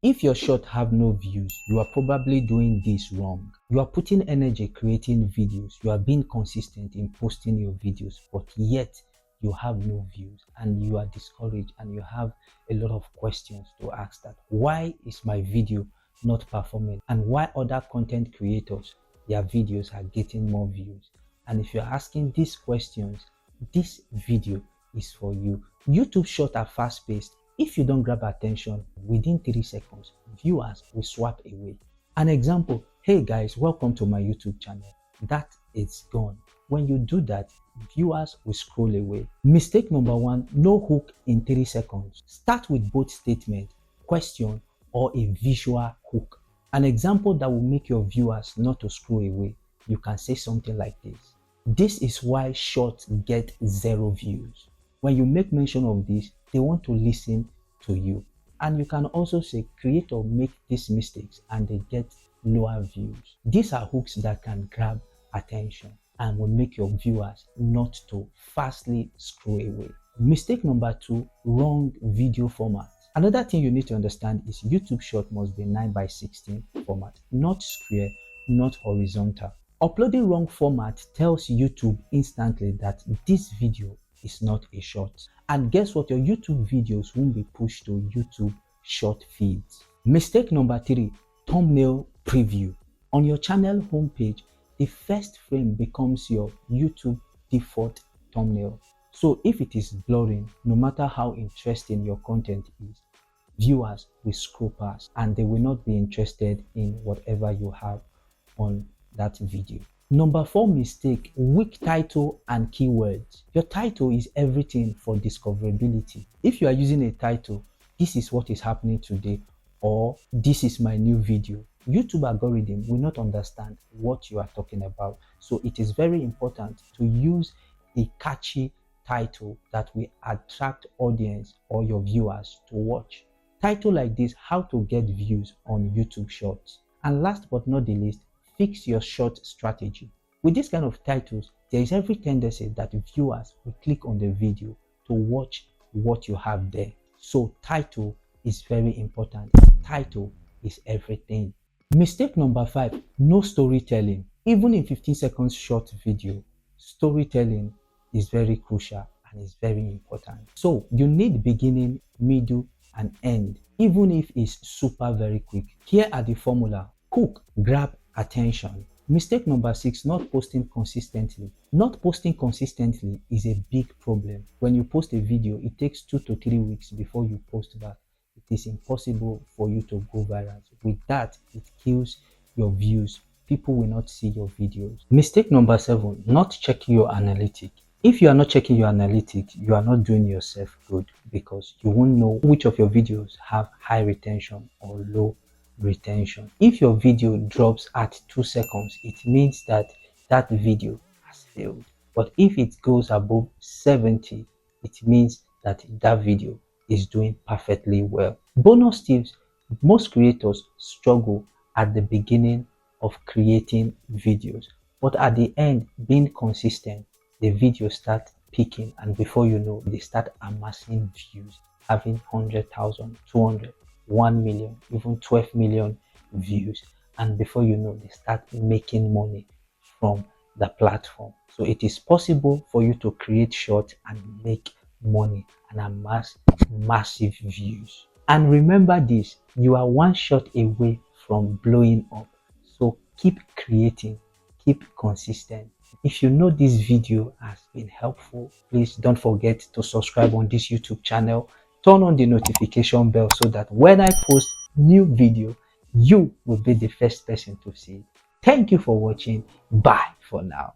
If your short have no views, you are probably doing this wrong. You are putting energy creating videos, you are being consistent in posting your videos, but yet you have no views and you are discouraged and you have a lot of questions to ask, that why is my video not performing and why other content creators, their videos are getting more views. And if you're asking these questions, this video is for you. YouTube short are fast paced. If you don't grab attention within 3 seconds, viewers will swap away. An example, hey guys, welcome to my YouTube channel. That is gone. When you do that, viewers will scroll away. Mistake number 1, no hook in 3 seconds. Start with both statement, question, or a visual hook. An example that will make your viewers not to scroll away. You can say something like this. This is why shorts get 0 views. When you make mention of this, they want to listen to you. And you can also say creators make these mistakes and they get lower views. These are hooks that can grab attention and will make your viewers not to fastly scroll away. Mistake number 2, wrong video format. Another thing you need to understand is YouTube short must be 9:16 format, not square, not horizontal. Uploading wrong format tells YouTube instantly that this video is not a short. And guess what? Your YouTube videos won't be pushed to YouTube short feeds. Mistake number 3, thumbnail preview. On your channel homepage, the first frame becomes your YouTube default thumbnail. So if it is blurring, no matter how interesting your content is, viewers will scroll past and they will not be interested in whatever you have on that video. Number 4 mistake, weak title and keywords. Your title is everything for discoverability. If you are using a title, this is what is happening today, or this is my new video, YouTube algorithm will not understand what you are talking about. So it is very important to use a catchy title that will attract audience or your viewers to watch. Title like this, how to get views on YouTube shorts. And last but not the least, fix your short strategy. With this kind of titles, there is every tendency that viewers will click on the video to watch what you have there. So title is very important. Title is everything. Mistake number 5, no storytelling. Even in 15 seconds short video, storytelling is very crucial and is very important. So you need beginning, middle, and end, even if it's super very quick. Here are the formula. Hook, grab attention. Mistake number 6, not posting consistently. Not posting consistently is a big problem. When you post a video, it takes 2 to 3 weeks before you post back. It is impossible for you to go viral. With that, it kills your views. People will not see your videos. Mistake number 7, not checking your analytics. If you are not checking your analytics, you are not doing yourself good, because you won't know which of your videos have high retention or low retention. If your video drops at 2 seconds, it means that that video has failed. But if it goes above 70, it means that that video is doing perfectly well. Bonus tips: most creators struggle at the beginning of creating videos, but at the end, being consistent, the videos start peaking, and before you know, they start amassing views, having 100,000, 200, 1 million, even 12 million views, and before you know, they start making money from the platform. So it is possible for you to create short and make money and amass massive views. And remember this, you are one shot away from blowing up. So keep creating, keep consistent. If you know this video has been helpful, please don't forget to subscribe on this YouTube channel. Turn on the notification bell so that when I post new video, you will be the first person to see it. Thank you for watching. Bye for now.